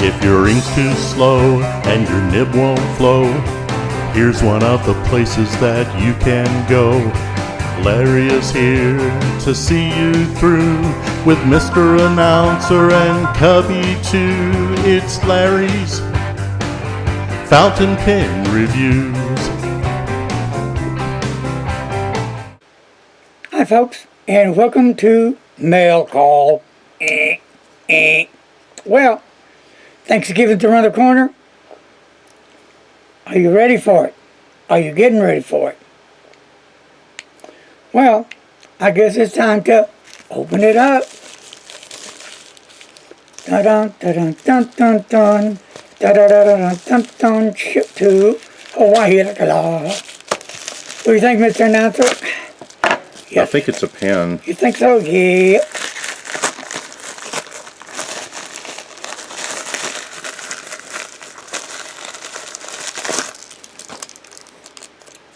If your ink's too slow and your nib won't flow, here's one of the places that you can go. Larry is here to see you through with Mr. Announcer and Cubby too. It's Larry's Fountain Pen Reviews. Hi folks, and welcome to Mail Call. Well, Thanksgiving's around the corner. Are you ready for it? Are you getting ready for it? Well, I guess it's time to open it up. Dun dun dun dun dun dun dun dun dun dun. Ship to Hawaii. What do you think, Mr. Announcer? Yes. I think it's a pen. You think so? Yeah.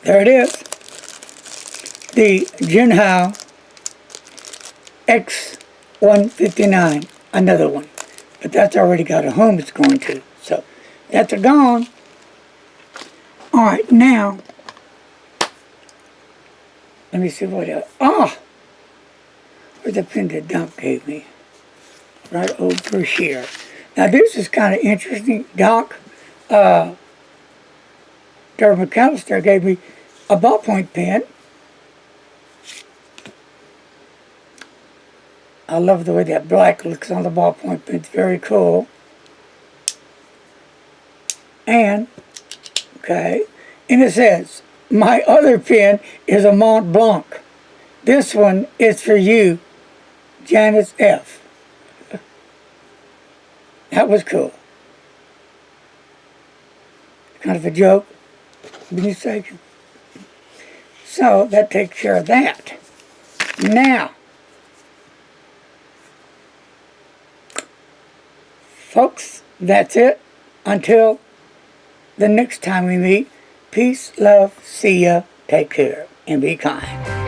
There it is. The Jinhao X159. Another one. But that's already got a home it's going to. So, that's a gone. Alright, now, let me see what else. Ah! Where's the pen that Doc gave me? Right over here. Now, this is kind of interesting. Doc, Derek McAllister gave me a ballpoint pen. I love the way that black looks on the ballpoint pen. It's very cool. And, okay, and it says, my other pen is a Mont Blanc. This one is for you, Janice F. That was cool. Kind of a joke. Administration. So that takes care of that. Now, folks, that's it. Until the next time we meet, peace, love, see ya, take care, and be kind.